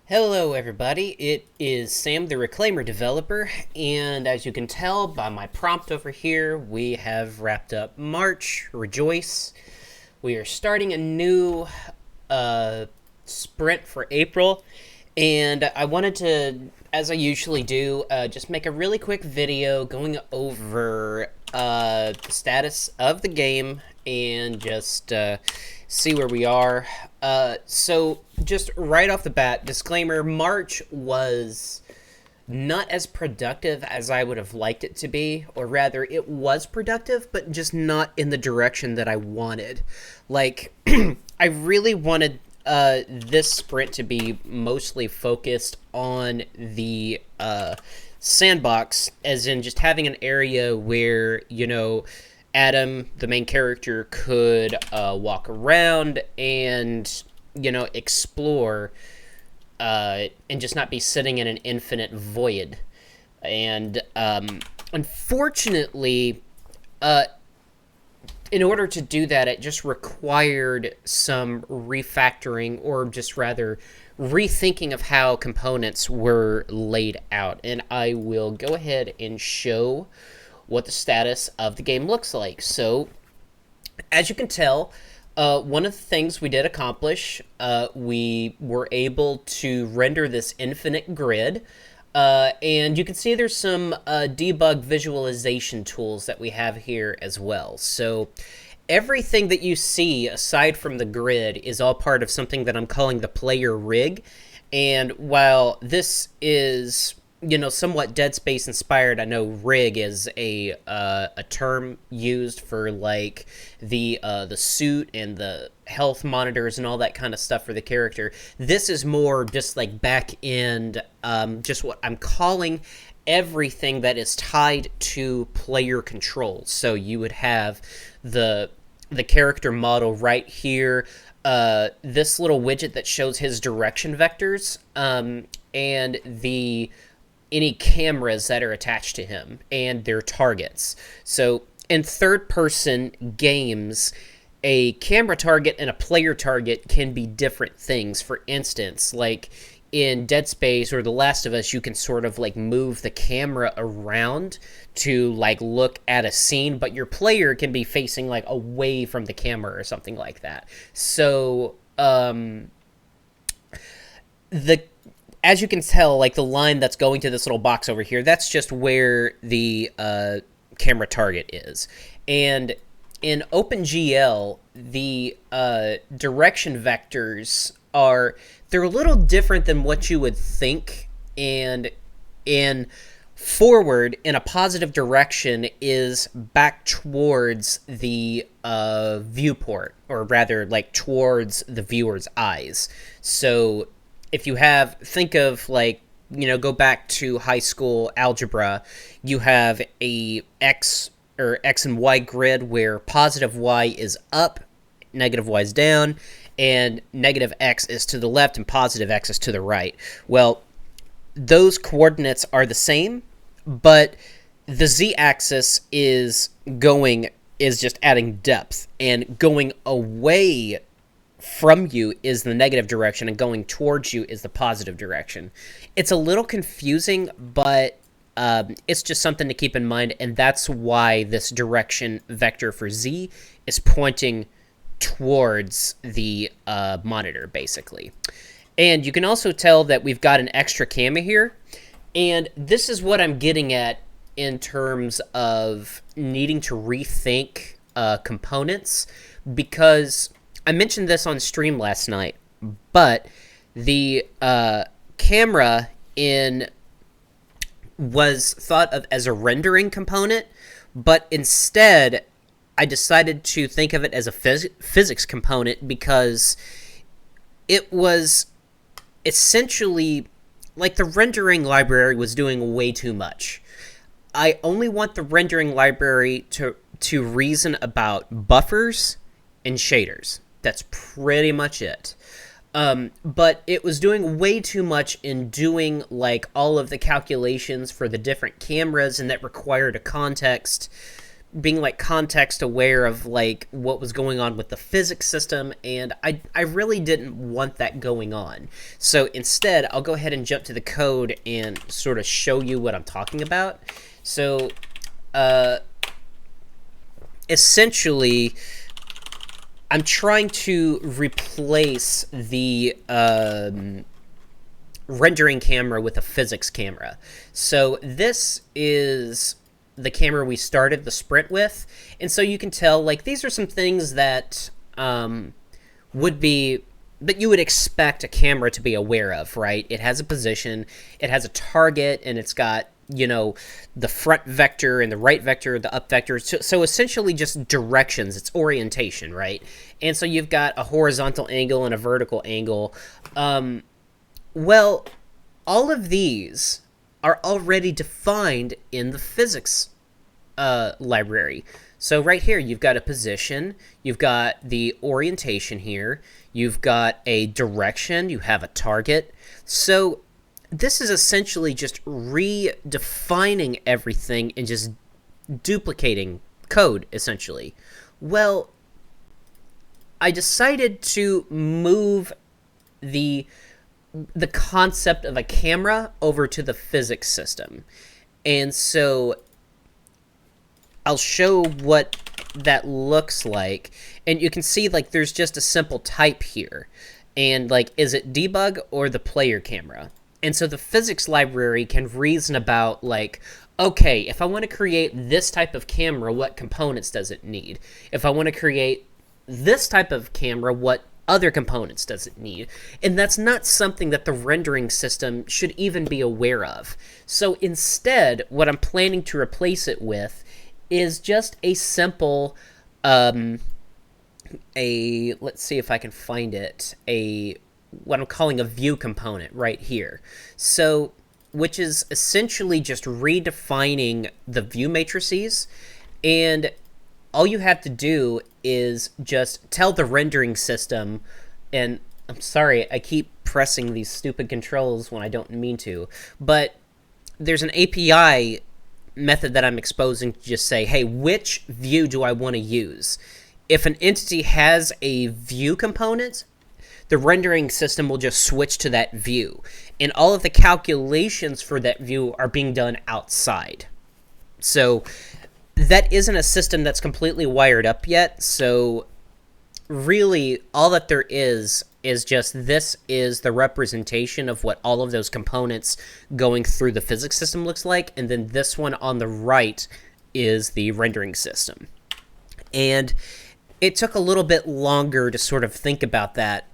Hello everybody, it is Sam the Reclaimer developer, and as you can tell by my prompt over here, we have wrapped up March. Rejoice. We are starting a new sprint for April, and I wanted to, as I usually do, just make a really quick video going over the status of the game and just see where we are. So just right off the bat, disclaimer, March was not as productive as I would have liked it to be, or rather, it was productive, but just not in the direction that I wanted. Like, I really wanted this sprint to be mostly focused on the sandbox, as in just having an area where, Adam, the main character, could walk around and, explore and just not be sitting in an infinite void. And unfortunately, in order to do that, it just required some refactoring, or just rather rethinking of how components were laid out. And I will go ahead and show what the status of the game looks like. So, as you can tell, one of the things we did accomplish, we were able to render this infinite grid, and you can see there's some debug visualization tools that we have here as well. So everything that you see aside from the grid is all part of something that I'm calling the player rig. And while this is somewhat Dead Space inspired, I know rig is a term used for like the suit and the health monitors and all that kind of stuff for the character. This is more just like back end, just what I'm calling everything that is tied to player controls. So you would have the character model right here, this little widget that shows his direction vectors, and any cameras that are attached to him and their targets. So in third-person games, a camera target and a player target can be different things. For instance, like in Dead Space or The Last of Us, you can sort of like move the camera around to like look at a scene, but your player can be facing like away from the camera or something like that. So as you can tell, like the line that's going to this little box over here, that's just where the camera target is. And in OpenGL, the direction vectors they're a little different than what you would think. And in forward, in a positive direction, is back towards the viewport, or rather like towards the viewer's eyes. So if you think of like, go back to high school algebra, you have a X and Y grid where positive Y is up, negative Y is down, and negative X is to the left and positive X is to the right. Well, those coordinates are the same, but the Z-axis is just adding depth, and going away from you is the negative direction, and going towards you is the positive direction. It's a little confusing, but it's just something to keep in mind, and that's why this direction vector for Z is pointing towards the monitor, basically. And you can also tell that we've got an extra camera here, and this is what I'm getting at in terms of needing to rethink components, because I mentioned this on stream last night, but the camera was thought of as a rendering component, but instead I decided to think of it as a physics component, because it was essentially like the rendering library was doing way too much. I only want the rendering library to reason about buffers and shaders. That's pretty much it. But it was doing way too much in doing like all of the calculations for the different cameras, and that required a context being like context aware of like what was going on with the physics system, and I really didn't want that going on. So instead, I'll go ahead and jump to the code and sort of show you what I'm talking about. So essentially, I'm trying to replace the rendering camera with a physics camera. So this is the camera we started the sprint with, and so you can tell like these are some things that would be that you would expect a camera to be aware of, right? It has a position, it has a target, and it's got, you know, the front vector and the right vector, the up vector. So essentially just directions, it's orientation, right? And so you've got a horizontal angle and a vertical angle. Well, all of these are already defined in the physics library. So right here, you've got a position, you've got the orientation here, you've got a direction, you have a target. So this is essentially just redefining everything and just duplicating code, essentially. Well, I decided to move the concept of a camera over to the physics system. And so I'll show what that looks like. And you can see like there's just a simple type here. And like, is it debug or the player camera? And so the physics library can reason about like, okay, if I want to create this type of camera, what components does it need? If I want to create this type of camera, what other components does it need? And that's not something that the rendering system should even be aware of. So instead, what I'm planning to replace it with is just a simple, let's see if I can find it, what I'm calling a view component right here. So, which is essentially just redefining the view matrices, and all you have to do is just tell the rendering system, and I'm sorry, I keep pressing these stupid controls when I don't mean to, but there's an API method that I'm exposing to just say, hey, which view do I want to use? If an entity has a view component, the rendering system will just switch to that view, and all of the calculations for that view are being done outside. So that isn't a system that's completely wired up yet, so really all that there is just this is the representation of what all of those components going through the physics system looks like, and then this one on the right is the rendering system. And it took a little bit longer to sort of think about that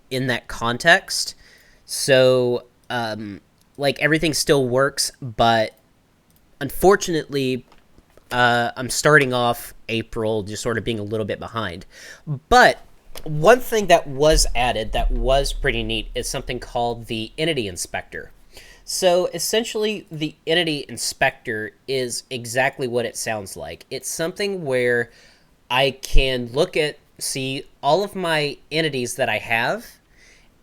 in that context. So, like, everything still works, but unfortunately, I'm starting off April just sort of being a little bit behind. But one thing that was added that was pretty neat is something called the Entity Inspector. So essentially, the Entity Inspector is exactly what it sounds like. It's something where I can see all of my entities that I have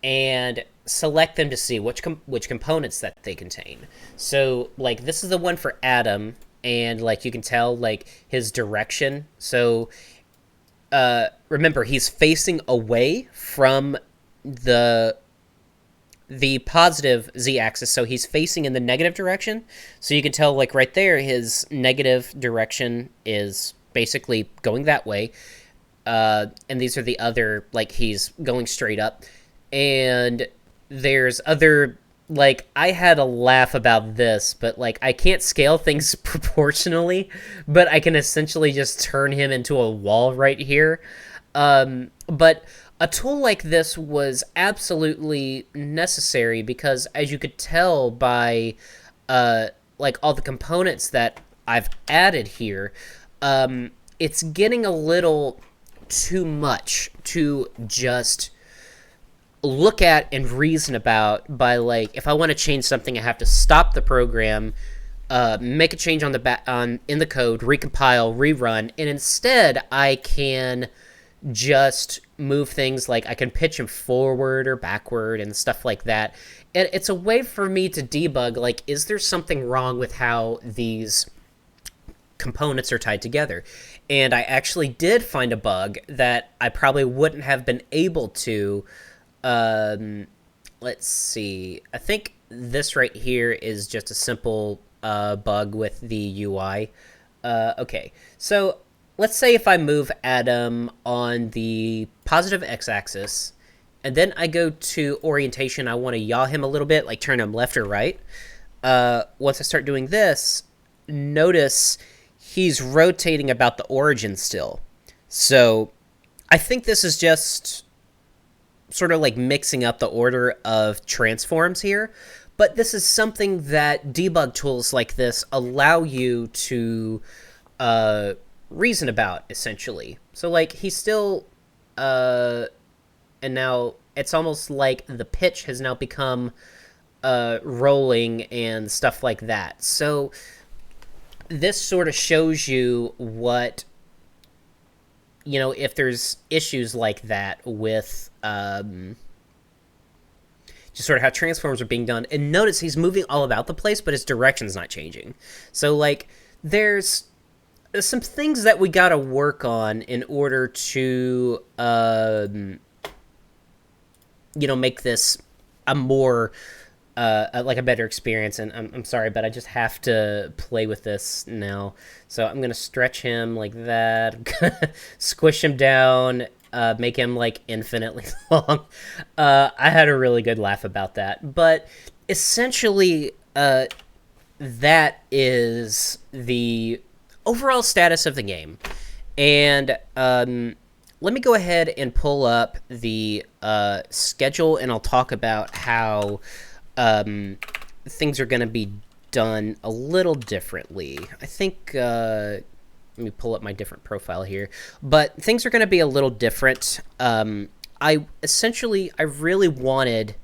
and select them to see which components that they contain. So, like, this is the one for Adam, and, like, you can tell, like, his direction. So, remember, he's facing away from the positive z-axis, so he's facing in the negative direction. So you can tell, like, right there, his negative direction is basically going that way. And these are the other, like, he's going straight up. And there's other, like, I had a laugh about this, but, like, I can't scale things proportionally, but I can essentially just turn him into a wall right here. But a tool like this was absolutely necessary because, as you could tell by, like, all the components that I've added here, it's getting a little too much to just look at and reason about by, like, if I want to change something, I have to stop the program, make a change in the code, recompile, rerun, and instead I can just move things, like I can pitch them forward or backward and stuff like that. And it's a way for me to debug, like, is there something wrong with how these components are tied together. And I actually did find a bug that I probably wouldn't have been able to. Let's see. I think this right here is just a simple bug with the UI. Okay, so let's say if I move Adam on the positive x-axis, and then I go to orientation, I want to yaw him a little bit, like turn him left or right. Once I start doing this, notice he's rotating about the origin still. So I think this is just sort of like mixing up the order of transforms here. But this is something that debug tools like this allow you to reason about, essentially. So, like, he's still... and now it's almost like the pitch has now become rolling and stuff like that. So this sort of shows you what... You know, if there's issues like that with... just sort of how transforms are being done. And notice he's moving all about the place, but his direction's not changing. So, like, there's some things that we gotta work on in order to, you know, make this a more, like a better experience. And I'm sorry, but I just have to play with this now. So I'm gonna stretch him like that. I'm gonna squish him down. Make him, like, infinitely long. I had a really good laugh about that. But essentially, that is the overall status of the game. And let me go ahead and pull up the schedule, and I'll talk about how things are going to be done a little differently. I think... let me pull up my different profile here. But things are going to be a little different. I really wanted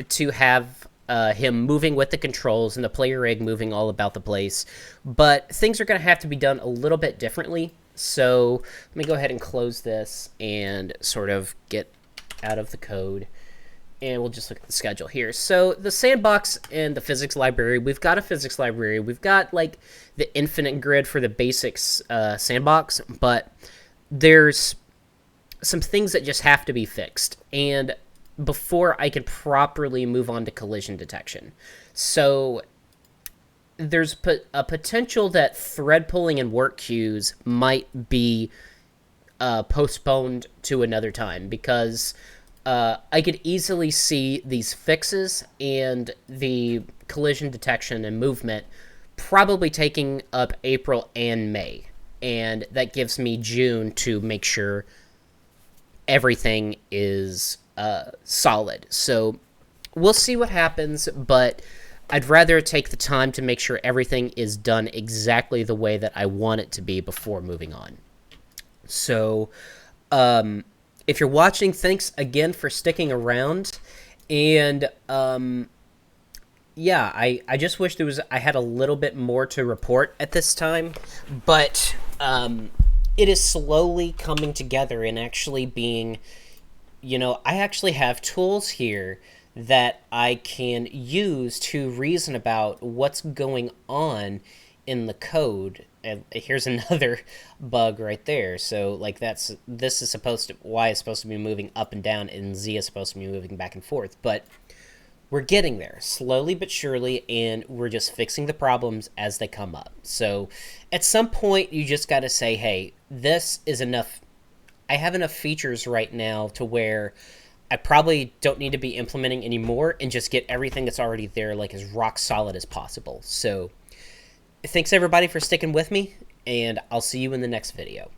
to have him moving with the controls and the player rig moving all about the place. But things are going to have to be done a little bit differently. So let me go ahead and close this and sort of get out of the code. And we'll just look at the schedule here. So the sandbox and the physics library, we've got a physics library. We've got, like, the infinite grid for the basics sandbox, but there's some things that just have to be fixed. And before I can properly move on to collision detection. So there's a potential that thread pulling and work queues might be postponed to another time, because... I could easily see these fixes and the collision detection and movement probably taking up April and May. And that gives me June to make sure everything is solid. So we'll see what happens, but I'd rather take the time to make sure everything is done exactly the way that I want it to be before moving on. So, if you're watching, thanks again for sticking around. And, yeah, I just wish I had a little bit more to report at this time. But, it is slowly coming together and actually being, you know, I actually have tools here that I can use to reason about what's going on in the code. And here's another bug right there. So, like, this is supposed to... Y is supposed to be moving up and down, and Z is supposed to be moving back and forth. But we're getting there, slowly but surely, and we're just fixing the problems as they come up. So, at some point, you just got to say, hey, this is enough. I have enough features right now to where I probably don't need to be implementing anymore, and just get everything that's already there, like, as rock solid as possible. So... thanks, everybody, for sticking with me, and I'll see you in the next video.